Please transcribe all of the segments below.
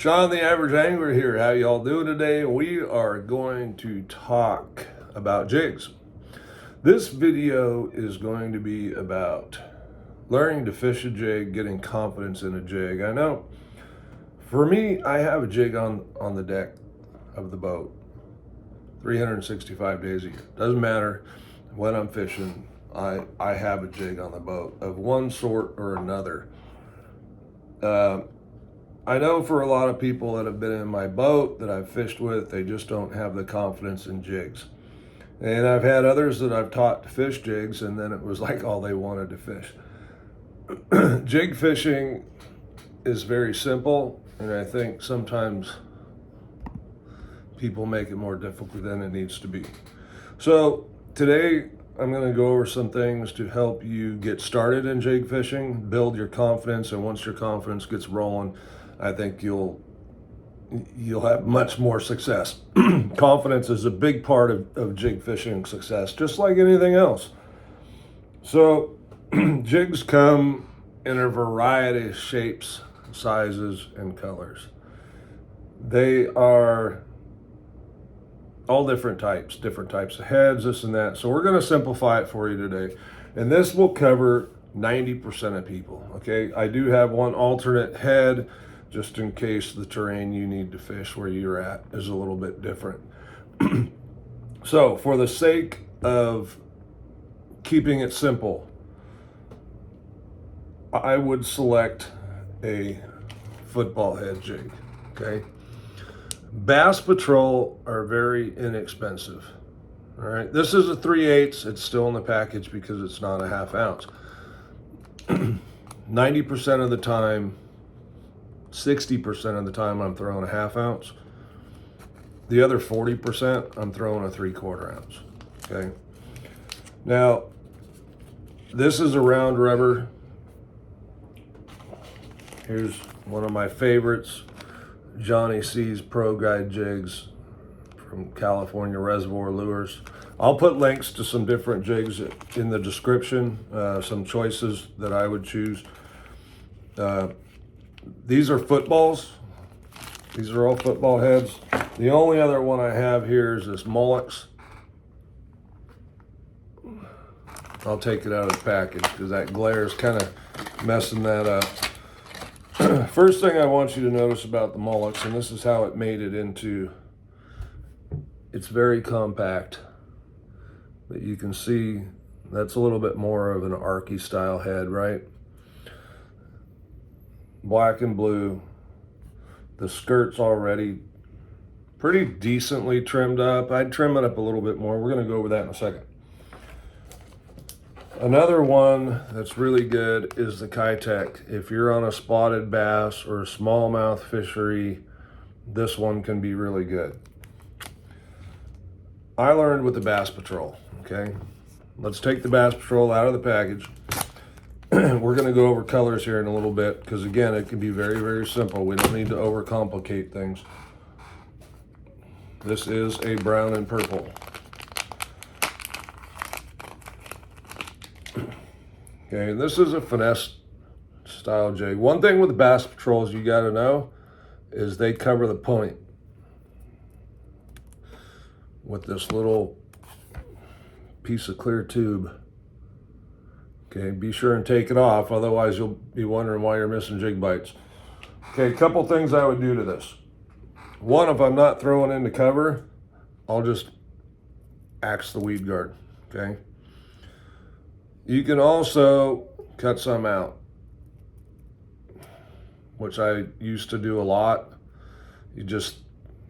Sean the Average Angler here. How y'all doing today? We are going to talk about jigs. This video is going to be about learning to fish a jig, getting confidence in a jig. I know for me, I have a jig on the deck of the boat 365 days a year. Doesn't matter when I'm fishing, I have a jig on the boat of one sort or another. I know for a lot of people that have been in my boat that I've fished with, they just don't have the confidence in jigs. And I've had others that I've taught to fish jigs, and then it was like all they wanted to fish. Jig fishing is very simple, and I think sometimes people make it more difficult than it needs to be. So today I'm going to go over some things to help you get started in jig fishing, build your confidence, and once your confidence gets rolling, I think you'll have much more success. Confidence is a big part of jig fishing success, just like anything else. So jigs come in a variety of shapes, sizes, and colors. They are all different types of heads, this and that. So we're going to simplify it for you today. And this will cover 90% of people, okay? I do have one alternate head just in case the terrain you need to fish where you're at is a little bit different. So for the sake of keeping it simple, I would select a football head jig, okay? Bass Patrol are very inexpensive. All right, this is a 3/8. It's still in the package because it's not a half ounce. 90% of the time, 60% of the time, I'm throwing a half ounce. The other 40%, I'm throwing a 3/4 ounce. Okay. Now, this is a round rubber. Here's one of my favorites. Johnny C's Pro Guide jigs from California Reservoir Lures. I'll put links to some different jigs in the description, some choices that I would choose. These are footballs. These are all football heads. The only other one I have here is this Mullix. I'll take it out of the package because that glare is kind of messing that up. First thing I want you to notice about the Mullix, and this is how it made it into, it's very compact. But you can see that's a little bit more of an Arky style head, right? Black and blue. The skirt's already pretty decently trimmed up. I'd trim it up a little bit more. We're going to go over that in a second. Another one that's really good is the Kitech. If you're on a spotted bass or a smallmouth fishery, this one can be really good. I learned with the Bass Patrol, okay? Let's take the Bass Patrol out of the package. We're going to go over colors here in a little bit because, again, it can be very, very simple. We don't need to overcomplicate things. This is a brown and purple. Okay, this is a finesse style jig. One thing with the Bass Patrols you got to know is they cover the point with this little piece of clear tube. Okay, be sure and take it off, otherwise you'll be wondering why you're missing jig bites. Okay, a couple things I would do to this. One, if I'm not throwing in the cover, I'll just axe the weed guard, okay? You can also cut some out, which I used to do a lot. You just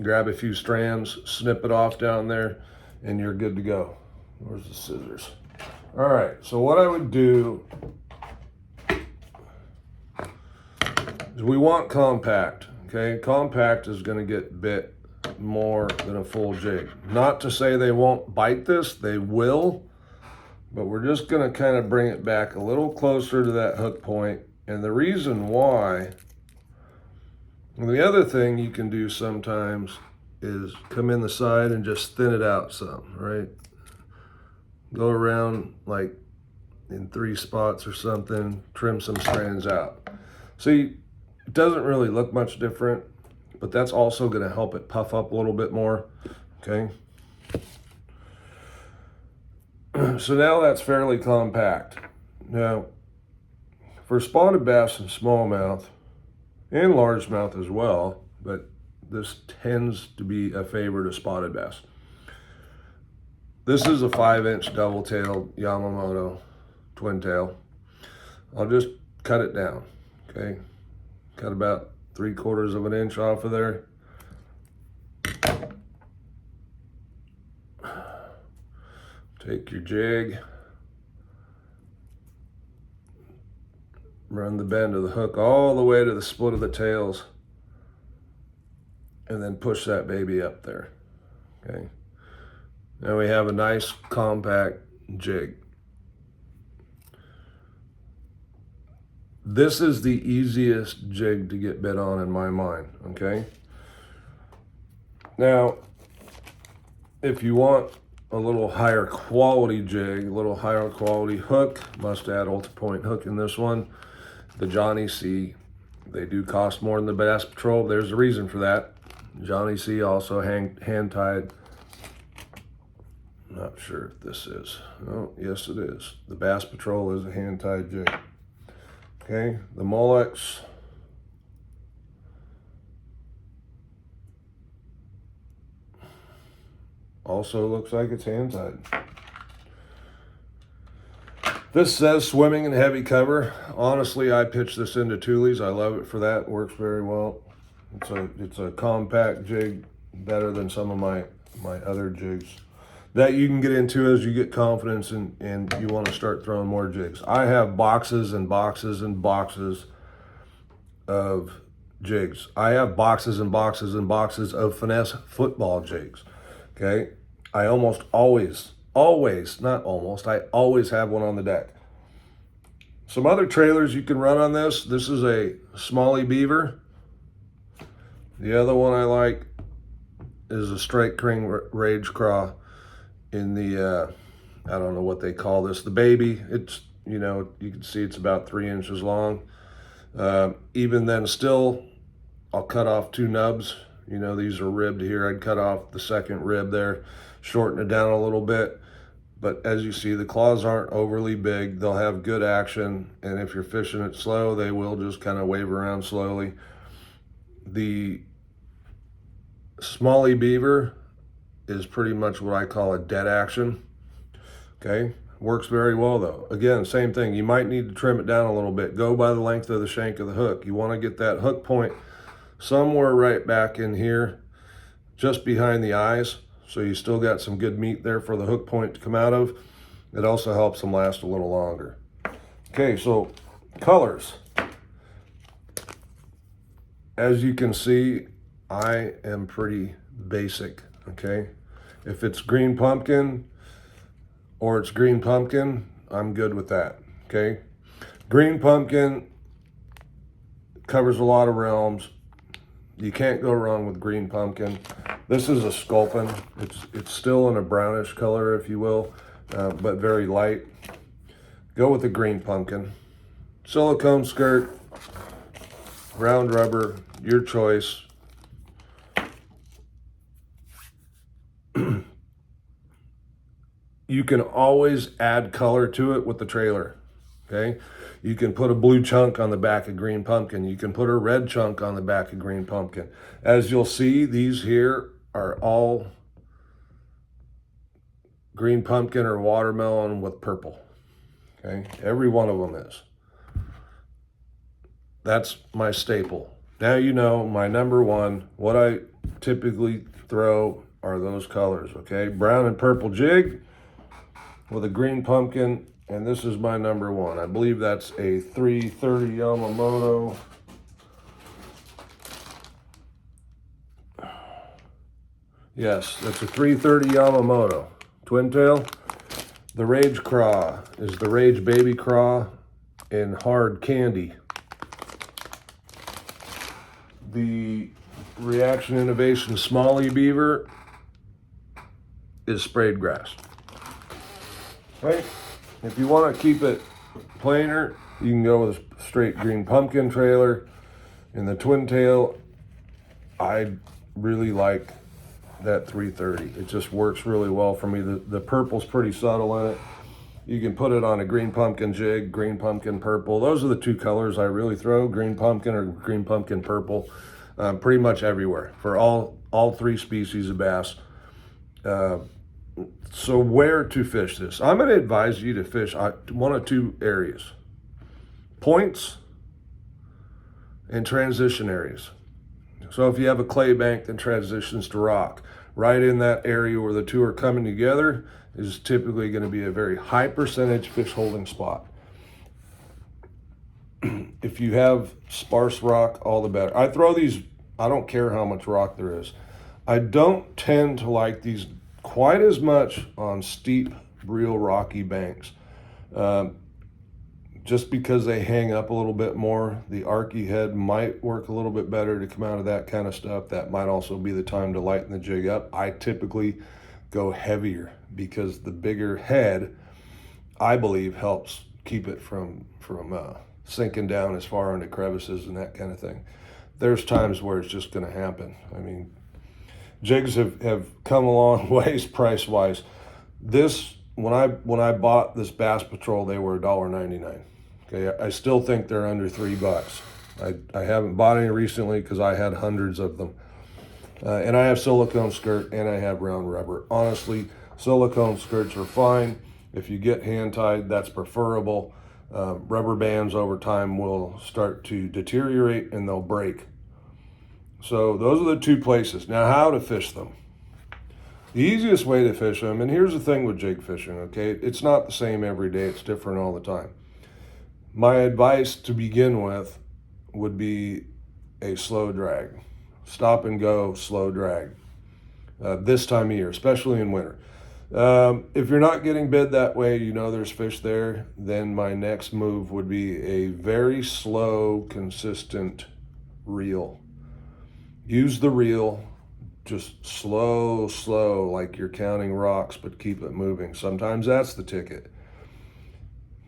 grab a few strands, snip it off down there, and you're good to go. Where's the scissors? All right, so what I would do is we want compact, okay? Compact is gonna get bit more than a full jig. Not to say they won't bite this, they will, but we're just gonna kind of bring it back a little closer to that hook point. And the reason why, and the other thing you can do sometimes is come in the side and just thin it out some, right? Go around like in 3 spots or something, trim some strands out. See, it doesn't really look much different, but that's also going to help it puff up a little bit more, okay? So now that's fairly compact. Now, for spotted bass and smallmouth, and largemouth as well, but this tends to be a favorite of spotted bass. This is a 5-inch double-tailed Yamamoto twin tail. I'll just cut it down, okay? Cut about 3/4 of an inch off of there. Take your jig, run the bend of the hook all the way to the split of the tails, and then push that baby up there, okay? Now we have a nice compact jig. This is the easiest jig to get bit on in my mind, okay? Now, if you want a little higher quality jig, a little higher quality hook, must add ultra-point hook in this one, the Johnny C. They do cost more than the Bass Patrol. There's a reason for that. Johnny C also hand-tied. Not sure if this is. Oh, yes it is. The Bass Patrol is a hand-tied jig. Okay, the Molex. Also looks like it's hand-tied. This says swimming in heavy cover. Honestly, I pitched this into Thule's. I love it for that. It works very well. It's a compact jig, better than some of my other jigs that you can get into as you get confidence and you want to start throwing more jigs. I have boxes and boxes and boxes of jigs. I have boxes and boxes and boxes of finesse football jigs. Okay, I almost always, not almost, I always have one on the deck. Some other trailers you can run on this. This is a Smalley Beaver. The other one I like is a Strike Ring Rage Craw in the, I don't know what they call this, the baby. It's, you know, you can see it's about 3 inches long. Even then still, I'll cut off 2 nubs. You know, these are ribbed here. I'd cut off the second rib there, shorten it down a little bit. But as you see, the claws aren't overly big. They'll have good action. And if you're fishing it slow, they will just kind of wave around slowly. The Smalley Beaver is pretty much what I call a dead action. Okay, works very well though. Again, same thing. You might need to trim it down a little bit. Go by the length of the shank of the hook. You want to get that hook point somewhere right back in here, just behind the eyes. So you still got some good meat there for the hook point to come out of. It also helps them last a little longer. Okay, so colors. As you can see, I am pretty basic, okay? If it's green pumpkin or it's green pumpkin, I'm good with that, okay? Green pumpkin covers a lot of realms. You can't go wrong with green pumpkin. This is a sculpin. It's still in a brownish color, if you will, but very light. Go with the green pumpkin. Silicone skirt, round rubber, your choice. You can always add color to it with the trailer, okay? You can put a blue chunk on the back of green pumpkin. You can put a red chunk on the back of green pumpkin. As you'll see, these here are all green pumpkin or watermelon with purple, okay? Every one of them is. That's my staple. Now you know my number one, what I typically throw are those colors, okay? Brown and purple jig with a green pumpkin, and this is my number one. I believe that's a 330 Yamamoto. Yes, that's a 330 Yamamoto twin tail. The Rage Craw is the Rage Baby Craw in hard candy. The Reaction Innovation Smalley Beaver is sprayed grass. Right? If you want to keep it plainer, you can go with a straight green pumpkin trailer. In the twin tail, I really like that 330. It just works really well for me. The purple's pretty subtle in it. You can put it on a green pumpkin jig, green pumpkin purple. Those are the two colors I really throw, green pumpkin or green pumpkin purple, pretty much everywhere for all three species of bass. So where to fish this? I'm going to advise you to fish one of two areas: points and transition areas. So if you have a clay bank that transitions to rock, right in that area where the two are coming together is typically going to be a very high percentage fish holding spot. If you have sparse rock, all the better. I throw these, I don't care how much rock there is. I don't tend to like these quite as much on steep, real rocky banks. Just because they hang up a little bit more, the archy head might work a little bit better to come out of that kind of stuff. That might also be the time to lighten the jig up. I typically go heavier because the bigger head, I believe, helps keep it from sinking down as far into crevices and that kind of thing. There's times where it's just going to happen. I mean, jigs have come a long ways price-wise. This, when I bought this Bass Patrol, they were $1.99. Okay, I still think they're under $3. I haven't bought any recently because I had hundreds of them. And I have silicone skirt and I have round rubber. Honestly, silicone skirts are fine. If you get hand tied, that's preferable. Rubber bands over time will start to deteriorate and they'll break. So those are the two places. Now, how to fish them? The easiest way to fish them, and here's the thing with jig fishing, okay? It's not the same every day. It's different all the time. My advice to begin with would be a slow drag. Stop and go, slow drag. This time of year, especially in winter. If you're not getting bid that way, you know there's fish there, then my next move would be a very slow, consistent reel. Use the reel, just slow, like you're counting rocks, but keep it moving. Sometimes that's the ticket.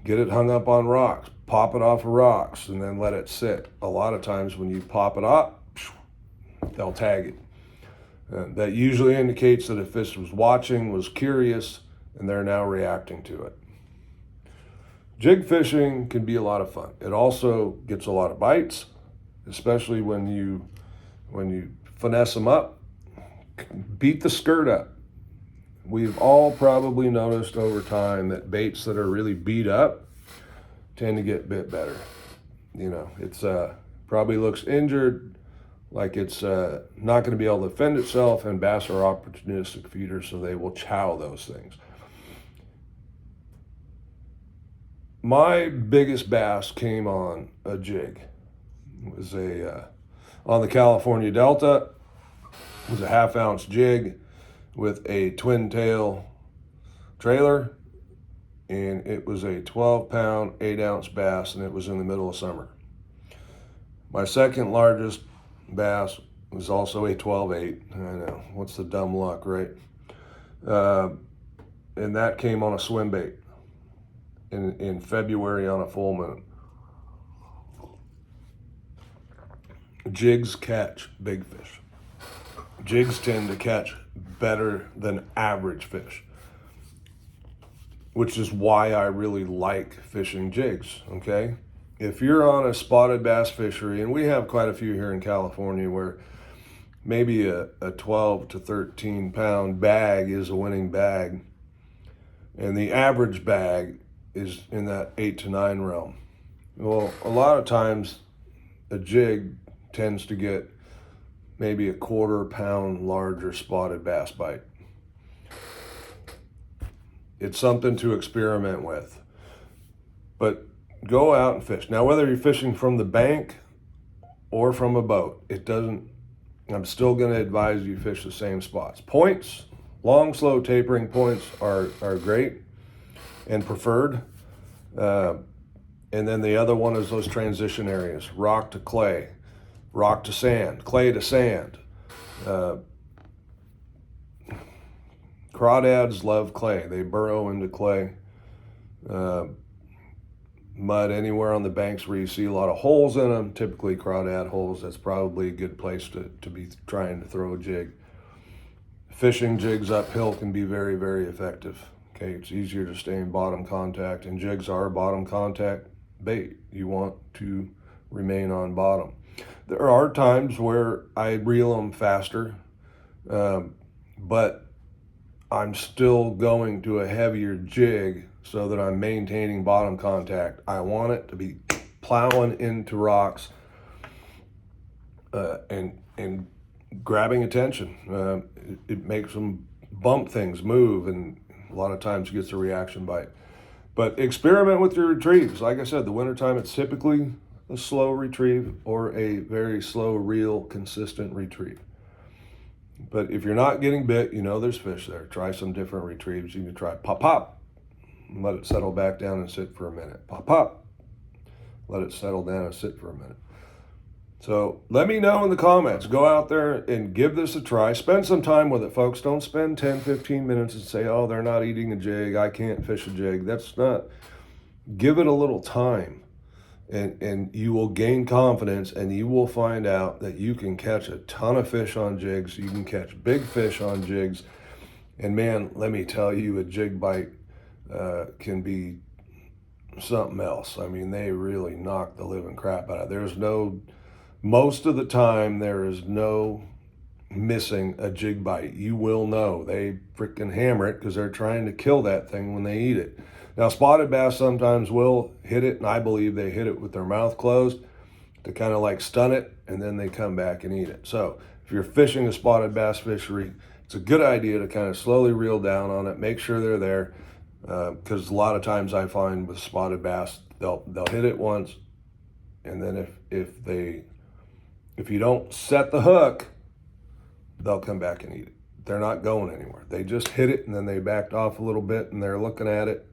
Get it hung up on rocks, pop it off of rocks, and then let it sit. A lot of times when you pop it up, they'll tag it. That usually indicates that a fish was watching, was curious, and they're now reacting to it. Jig fishing can be a lot of fun. It also gets a lot of bites, especially when you finesse them up. Beat the skirt up. We've all probably noticed over time that baits that are really beat up tend to get bit better. You know, it's probably looks injured, like it's not going to be able to defend itself, and bass are opportunistic feeders, so they will chow those things. My biggest bass came on a jig. It was on the California Delta. It was a 1/2 ounce jig with a twin tail trailer, and it was a 12-pound, 8-ounce bass, and it was in the middle of summer. My second largest bass was also a 12-8. I know, what's the dumb luck, right? And that came on a swim bait in February on a full moon. Jigs catch big fish. Jigs tend to catch better than average fish, which is why I really like fishing jigs, okay? If you're on a spotted bass fishery, and we have quite a few here in California where maybe a 12 to 13 pound bag is a winning bag, and the average bag is in that 8 to 9 realm. Well, a lot of times a jig tends to get maybe a 1/4 pound larger spotted bass bite. It's something to experiment with, but go out and fish. Now, whether you're fishing from the bank or from a boat, I'm still going to advise you fish the same spots. Points, long, slow tapering points are great and preferred. And then the other one is those transition areas: rock to clay, rock to sand, clay to sand. Crawdads love clay. They burrow into clay. mud anywhere on the banks where you see a lot of holes in them, typically crawdad holes. That's probably a good place to be trying to throw a jig. Fishing jigs uphill can be very, very effective. Okay, it's easier to stay in bottom contact, and jigs are bottom contact bait. You want to remain on bottom. There are times where I reel them faster, but I'm still going to a heavier jig so that I'm maintaining bottom contact. I want it to be plowing into rocks and grabbing attention. It makes them bump things, move, and a lot of times gets a reaction bite. But experiment with your retrieves. Like I said, the wintertime, it's typically a slow retrieve or a very slow, real, consistent retrieve. But if you're not getting bit, you know there's fish there. Try some different retrieves. You can try pop, pop, and let it settle back down and sit for a minute. Pop, pop, let it settle down and sit for a minute. So let me know in the comments. Go out there and give this a try. Spend some time with it, folks. Don't spend 10, 15 minutes and say, oh, they're not eating a jig. I can't fish a jig. That's not. Give it a little time. And you will gain confidence, and you will find out that you can catch a ton of fish on jigs. You can catch big fish on jigs. And man, let me tell you, a jig bite can be something else. I mean, they really knock the living crap out of it. Most of the time, there is no missing a jig bite. You will know. They freaking hammer it because they're trying to kill that thing when they eat it. Now, spotted bass sometimes will hit it, and I believe they hit it with their mouth closed to kind of like stun it, and then they come back and eat it. So if you're fishing a spotted bass fishery, it's a good idea to kind of slowly reel down on it, make sure they're there, because a lot of times I find with spotted bass, they'll hit it once, and then if you don't set the hook, they'll come back and eat it. They're not going anywhere. They just hit it, and then they backed off a little bit, and they're looking at it.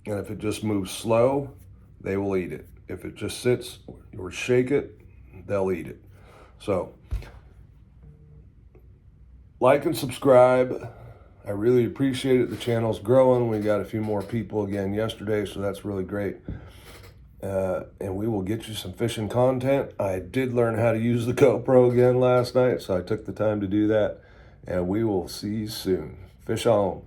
And if it just moves slow, they will eat it. If it just sits or shake it, they'll eat it. So, like and subscribe. I really appreciate it. The channel's growing. We got a few more people again yesterday, so that's really great. And we will get you some fishing content. I did learn how to use the GoPro again last night, so I took the time to do that. And we will see you soon. Fish on.